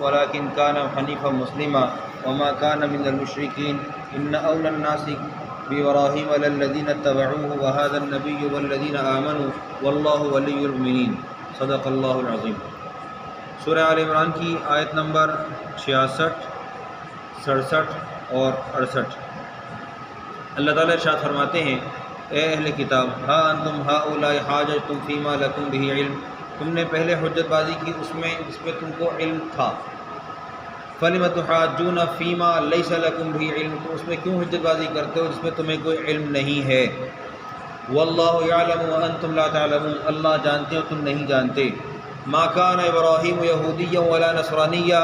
ولكن كان حنيفا مسلما وما كان من المشركين إن أولى الناس بإبراهيم للذين اتبعوه وهذا النبي والذين آمنوا والله ولي المؤمنين صدق اللہ العظیم۔ سورہ آل عمران کی آیت نمبر 66، 67 اور 68۔ اللہ تعالیٰ ارشاد فرماتے ہیں، اے اہل کتاب، ہا انتم ہؤلاء حاججتم فیما لکم بہ علم، تم نے پہلے حجت بازی کی اس میں جس پہ تم کو علم تھا۔ فلم تحاجون فیما لیس لکم بہ علم، تم اس میں کیوں حجت بازی کرتے ہو جس میں تمہیں کوئی علم نہیں ہے۔ واللہ یعلم وانتم لا تعلمون، اللہ جانتے ہو تم نہیں جانتے۔ ما کان ابراہیم یہودیا ولا نصرانیا،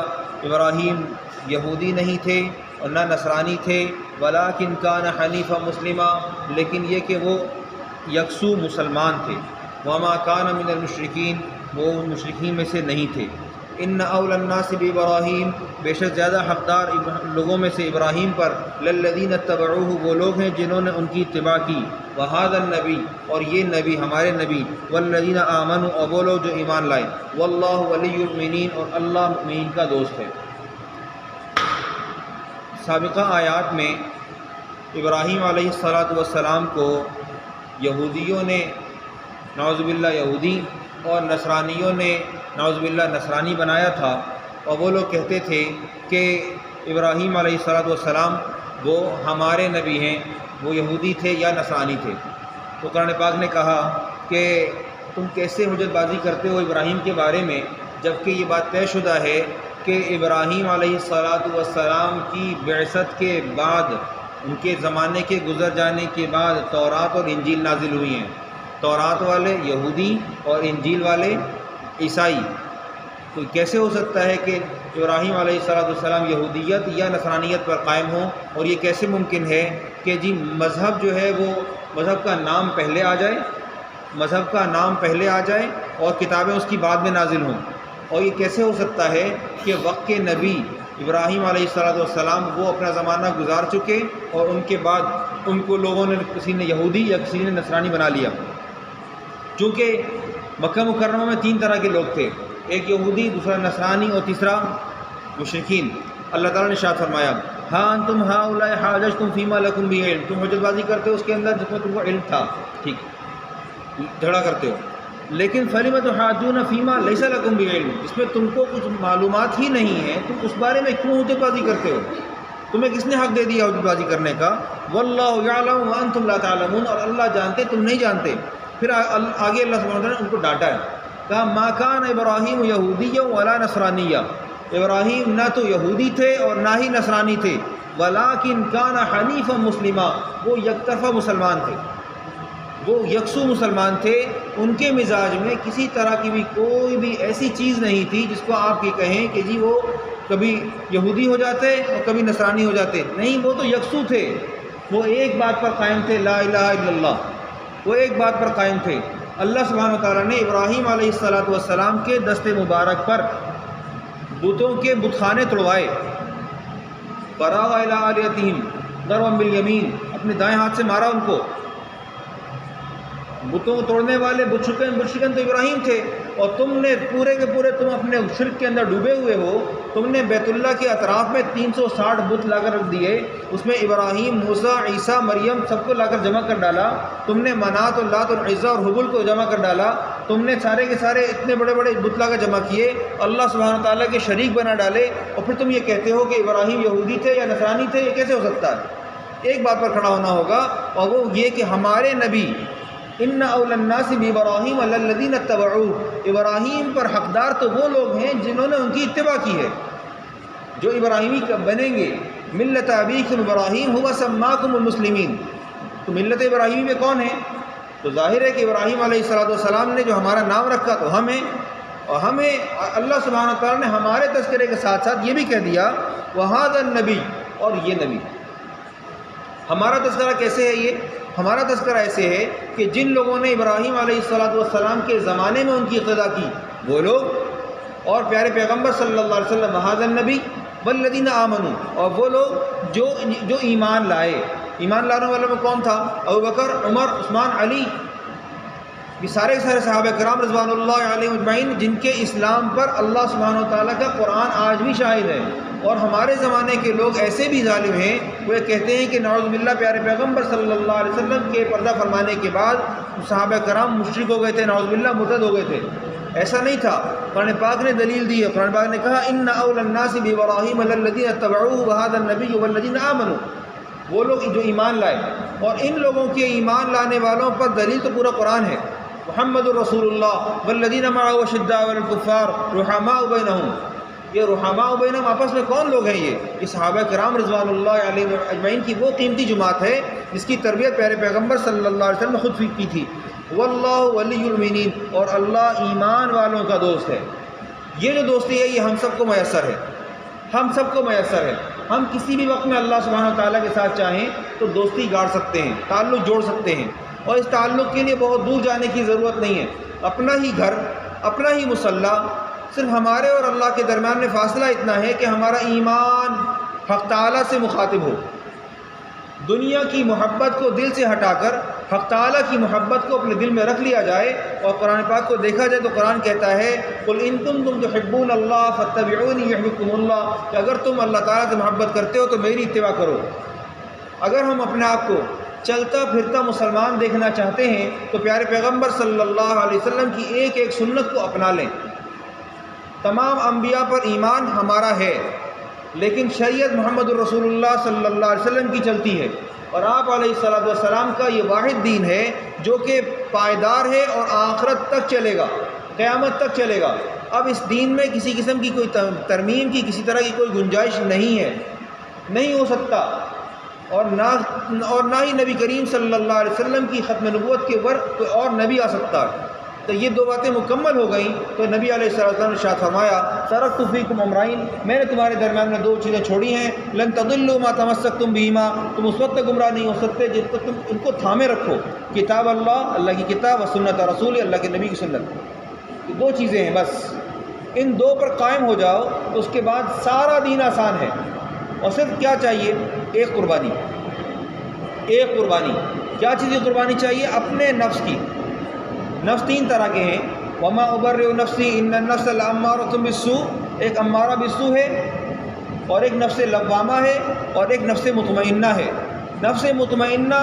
ابراہیم یہودی نہیں تھے اور نہ نصرانی تھے، ولکن کان حنیفا مسلما، لیکن یہ کہ وہ یکسو مسلمان تھے۔ وما کان من المشرکین، وہ مشرکین میں سے نہیں تھے۔ ان اول الناس بابراہیم، بے شک زیادہ حقدار لوگوں میں سے ابراہیم پر، للذین اتبعوہ، وہ لوگ ہیں جنہوں نے ان کی اتباع کی، وہذا النبی، اور یہ نبی ہمارے نبی، والذین آمنوا، اور وہ لوگ جو ایمان لائے، واللہ ولی المؤمنین، اور اللہ مؤمنین کا دوست ہے۔ سابقہ آیات میں ابراہیم علیہ السلام کو یہودیوں نے نعوذ باللہ یہودی اور نصرانیوں نے نعوذ باللہ نصرانی بنایا تھا، اور وہ لوگ کہتے تھے کہ ابراہیم علیہ السلام وہ ہمارے نبی ہیں، وہ یہودی تھے یا نصرانی تھے۔ تو قرآن پاک نے کہا کہ تم کیسے حجت بازی کرتے ہو ابراہیم کے بارے میں، جبکہ یہ بات طے شدہ ہے کہ ابراہیم علیہ السلام کی بعثت کے بعد، ان کے زمانے کے گزر جانے کے بعد تورات اور انجیل نازل ہوئی ہیں۔ تورات والے یہودی اور انجیل والے عیسائی۔ تو کیسے ہو سکتا ہے کہ ابراہیم علیہ السلام یہودیت یا نصرانیت پر قائم ہوں، اور یہ کیسے ممکن ہے کہ جی مذہب جو ہے وہ مذہب کا نام پہلے آ جائے، مذہب کا نام پہلے آ جائے اور کتابیں اس کی بعد میں نازل ہوں؟ اور یہ کیسے ہو سکتا ہے کہ وقت کے نبی ابراہیم علیہ السلام وہ اپنا زمانہ گزار چکے اور ان کے بعد ان کو لوگوں نے کسی نے یہودی یا کسی نے نصرانی بنا لیا؟ چونکہ مکہ مکرمہ میں 3 طرح کے لوگ تھے، ایک یہودی، دوسرا نصرانی اور تیسرا مشرکین۔ اللہ تعالیٰ نے ارشاد فرمایا، ہاں انتم ہؤلاء حاججتم فیما لکم بہ علم، تم حجت بازی کرتے ہو اس کے اندر جس میں تم کو علم تھا، ٹھیک، جھگڑا کرتے ہو، لیکن فلم تحاجون فیما لیس لکم بہ علم، جس میں تم کو کچھ معلومات ہی نہیں ہے، تم اس بارے میں کیوں حجت بازی کرتے ہو؟ تمہیں کس نے حق دے دیا حجت بازی کرنے کا؟ واللہ یعلم وانتم لا تعلمون، اور اللہ جانتے تم نہیں جانتے۔ پھر آگے اللہ سبحانہ وتعالیٰ نے ان کو ڈانٹا ہے، کہا ما کان ابراہیم یہودیا ولا نصرانیہ، ابراہیم نہ تو یہودی تھے اور نہ ہی نصرانی تھے، ولکن کان حنیفا مسلما، وہ یک طرفہ مسلمان تھے، وہ یکسو مسلمان تھے۔ ان کے مزاج میں کسی طرح کی بھی کوئی بھی ایسی چیز نہیں تھی جس کو آپ یہ کہیں کہ جی وہ کبھی یہودی ہو جاتے اور کبھی نصرانی ہو جاتے، نہیں، وہ تو یکسو تھے، وہ ایک بات پر قائم تھے، لا الہ الا اللہ، وہ ایک بات پر قائم تھے۔ اللہ سبحانہ وتعالیٰ نے ابراہیم علیہ السلام کے دست مبارک پر بتوں کے بت خانے توڑوائے، فراغ الی آلیہتہم ضربا بالیمین، اپنے دائیں ہاتھ سے مارا ان کو۔ بتوں کو توڑنے والے مشرکین تو ابراہیم تھے، اور تم نے پورے کے پورے تم اپنے شرک کے اندر ڈوبے ہوئے ہو۔ تم نے بیت اللہ کے اطراف میں 360 بت لا کر رکھ دیے، اس میں ابراہیم، موسیٰ، عیسیٰ، مریم سب کو لا کر جمع کر ڈالا۔ تم نے منات اور لات اور عزا اور حبل کو جمع کر ڈالا۔ تم نے سارے کے سارے اتنے بڑے بڑے بت لا کر جمع کیے، اللہ سبحانہ تعالیٰ کے شریک بنا ڈالے، اور پھر تم یہ کہتے ہو کہ ابراہیم یہودی تھے یا نصرانی تھے؟ یہ کیسے ہو سکتا ہے؟ ایک بات پر کھڑا ہونا ہوگا، اور وہ یہ کہ ہمارے نبی، ان اول الناس بابراہیم الذین اتبعوہ، ابراہیم پر حقدار تو وہ لوگ ہیں جنہوں نے ان کی اتباع کی ہے، جو ابراہیمی بنیں گے۔ ملت ابیکم ابراہیم هو سماکم المسلمین، تو ملت ابراہیمی میں کون ہے؟ تو ظاہر ہے کہ ابراہیم علیہ السلام نے جو ہمارا نام رکھا تو ہم ہیں، اور ہمیں اللہ سبحانہ تعالیٰ نے ہمارے تذکرے کے ساتھ ساتھ یہ بھی کہہ دیا وہذا النبی، اور یہ نبی۔ ہمارا تذکرہ کیسے ہے؟ یہ ہمارا تذکرہ ایسے ہے کہ جن لوگوں نے ابراہیم علیہ السلام کے زمانے میں ان کی اقتدا کی وہ لوگ، اور پیارے پیغمبر صلی اللہ علیہ وسلم وہذا النبی والذین آمنوا، اور وہ لوگ جو ایمان لائے۔ ایمان لانے والوں میں کون تھا؟ ابوبکر، عمر، عثمان، علی، یہ سارے صحابہ کرام رضوان اللہ علیہم اجمعین جن کے اسلام پر اللہ سبحانہ و تعالیٰ کا قرآن آج بھی شاہد ہے. اور ہمارے زمانے کے لوگ ایسے بھی ظالم ہیں وہ کہتے ہیں کہ نعوذ باللہ پیارے پیغمبر صلی اللہ علیہ وسلم کے پردہ فرمانے کے بعد صحابہ کرام مشرک ہو گئے تھے، نعوذ باللہ مرتد ہو گئے تھے. ایسا نہیں تھا. قرآن پاک نے دلیل دی ہے. قرآن پاک نے کہا ان اول الناس بابراہیم للذین اتبعوه وهذا النبی والذین آمنوا، وہ لوگ جو ایمان لائے، اور ان لوگوں کے ایمان لانے والوں پر دلیل تو پورا قرآن ہے. محمد الرسول اللہ والذین معه اشداء علی الکفار رحماء بینہم. یہ رحماء بینہم آپس میں کون لوگ ہیں؟ یہ صحابہ کرام رضوان اللہ علیہ اجمعین کی وہ قیمتی جماعت ہے جس کی تربیت پیارے پیغمبر صلی اللہ علیہ وسلم نے خود کی تھی. واللہ ولی المؤمنین، اور اللہ ایمان والوں کا دوست ہے. یہ جو دوستی ہے یہ ہم سب کو میسر ہے، ہم سب کو میسر ہے. ہم کسی بھی وقت میں اللہ سبحانہ وتعالیٰ کے ساتھ چاہیں تو دوستی گاڑ سکتے ہیں، تعلق جوڑ سکتے ہیں. اور اس تعلق کے لیے بہت دور جانے کی ضرورت نہیں ہے. اپنا ہی گھر، اپنا ہی مصلی، صرف ہمارے اور اللہ کے درمیان میں فاصلہ اتنا ہے کہ ہمارا ایمان حق تعالیٰ سے مخاطب ہو. دنیا کی محبت کو دل سے ہٹا کر حق تعالیٰ کی محبت کو اپنے دل میں رکھ لیا جائے. اور قرآن پاک کو دیکھا جائے تو قرآن کہتا ہے قل ان کنتم تحبون اللہ فاتبعونی یحببکم اللہ، کہ اگر تم اللہ تعالیٰ سے محبت کرتے ہو تو میری اتباع کرو. اگر ہم اپنے آپ کو چلتا پھرتا مسلمان دیکھنا چاہتے ہیں تو پیارے پیغمبر صلی اللہ علیہ وسلم کی ایک ایک سنت کو اپنا لیں. تمام انبیاء پر ایمان ہمارا ہے، لیکن شریعت محمد الرسول اللہ صلی اللہ علیہ وسلم کی چلتی ہے. اور آپ علیہ السلام کا یہ واحد دین ہے جو کہ پائیدار ہے اور آخرت تک چلے گا، قیامت تک چلے گا. اب اس دین میں کسی قسم کی کوئی ترمیم کی، کسی طرح کی کوئی گنجائش نہیں ہے، نہیں ہو سکتا. اور نہ ہی نبی کریم صلی اللہ علیہ وسلم کی ختم نبوت کے اوپر کوئی اور نبی آ سکتا. تو یہ دو باتیں مکمل ہو گئیں تو نبی علیہ السلام نے ارشاد فرمایا ترکت فیکم امرین، میں نے تمہارے درمیان میں دو چیزیں چھوڑی ہیں، لن تضلوا ما تمسکتم بہما، تم اس وقت تک گمراہ نہیں ہو سکتے جب تک تم ان کو تھامے رکھو. کتاب اللہ، اللہ کی کتاب، و سنت رسول، اللہ کے نبی کی سنت. یہ دو چیزیں ہیں بس، ان دو پر قائم ہو جاؤ تو اس کے بعد سارا دین آسان ہے. اور صرف کیا چاہیے؟ ایک قربانی. ایک قربانی. کیا چیزیں قربانی چاہیے؟ اپنے نفس کی. نفس تین طرح کے ہیں. وما ابرئ نفسی ان النفس لامارۃ بالسوء، ایک امارہ بالسوء ہے، اور ایک نفس لوامہ ہے، اور ایک نفس مطمئنہ ہے. نفس مطمئنہ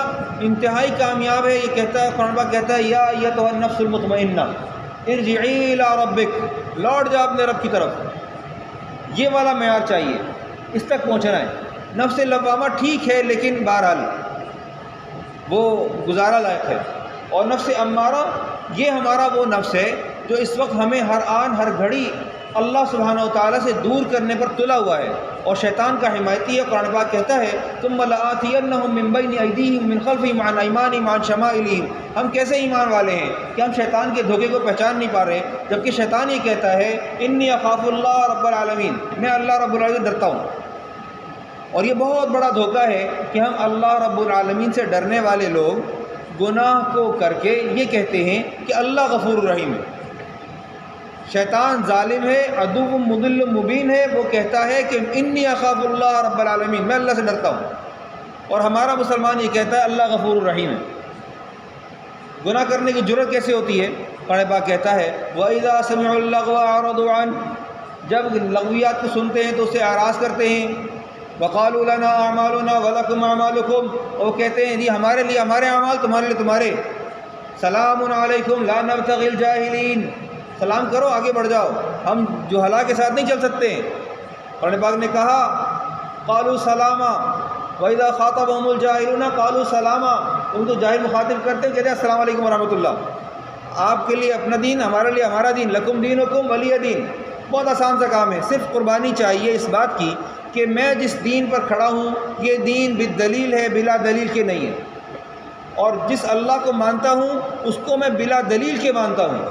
انتہائی کامیاب ہے. یہ کہتا ہے قرآن پاک کہتا ہے یا ایتھا النفس المطمئنہ ارجعی الی ربک، لوٹ جا اپنے رب کی طرف. یہ والا معیار چاہیے، اس تک پہنچنا ہے. نفس لوامہ ٹھیک ہے لیکن بہرحال وہ گزارا لائق ہے. اور نفس امارہ یہ ہمارا وہ نفس ہے جو اس وقت ہمیں ہر آن ہر گھڑی اللہ سبحانہ و تعالیٰ سے دور کرنے پر تلا ہوا ہے اور شیطان کا حمایتی ہے. قرآن پاک کہتا ہے ثم لآتینہم من بین ایدیہم من خلفہم عن ایمانہم عن شمائلہم. ہم کیسے ایمان والے ہیں کہ ہم شیطان کے دھوکے کو پہچان نہیں پا رہے، جبکہ شیطان یہ کہتا ہے انی اخاف اللہ رب العالمین، میں اللہ رب العالمین ڈرتا ہوں. اور یہ بہت بڑا دھوکہ ہے کہ ہم اللہ رب العالمین سے ڈرنے والے لوگ گناہ کو کر کے یہ کہتے ہیں کہ اللہ غفور الرحیم ہے. شیطان ظالم ہے، عدو مضل مبین ہے. وہ کہتا ہے کہ انی اخاف اللہ رب العالمین، میں اللہ سے ڈرتا ہوں. اور ہمارا مسلمان یہ کہتا ہے اللہ غفور الرحیم ہے. گناہ کرنے کی جرأت کیسے ہوتی ہے؟ قرآن پاک کہتا ہے وَإِذَا سَمِعُوا اللَّغْوَ أَعْرَضُوا عَنْهُ، جب لغویات کو سنتے ہیں تو اس سے اعراض کرتے ہیں. وَقَالُوا لَنَا أَعْمَالُنَا وَلَكُمْ أَعْمَالُكُمْ، اور کہتے ہیں جی ہمارے لیے ہمارے اعمال، تمہارے لیے تمہارے. سلام علیکم لا نبتغی الجاہلین، سلام کرو آگے بڑھ جاؤ، ہم جہلا کے ساتھ نہیں چل سکتے. قرآن پاک نے کہا قالوا سلاما وَإِذَا خَاطَبَهُمُ الْجَاهِلُونَ قالوا سلاما، ان کو جاہل مخاطب کرتے ہیں کہتے ہیں السلام علیکم ورحمۃ اللہ. آپ کے لیے اپنا دین، ہمارے لیے ہمارا دین، لکم دینکم ولی دین. بہت آسان سا کام ہے. صرف قربانی چاہیے اس بات کی کہ میں جس دین پر کھڑا ہوں یہ دین بالدلیل ہے، بلا دلیل کے نہیں ہے. اور جس اللہ کو مانتا ہوں اس کو میں بلا دلیل کے مانتا ہوں.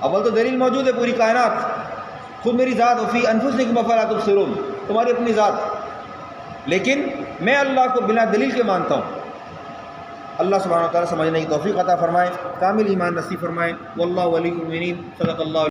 اول تو دلیل موجود ہے پوری کائنات، خود میری ذات، وفی انفسکم افلا تبصرون، تمہاری اپنی ذات، لیکن میں اللہ کو بلا دلیل کے مانتا ہوں. اللہ سبحانہ و تعالیٰ سمجھنے کی توفیق عطا فرمائے، کامل ایمان نصیب فرمائے. واللہ ولی المؤمنین. صدق اللہ.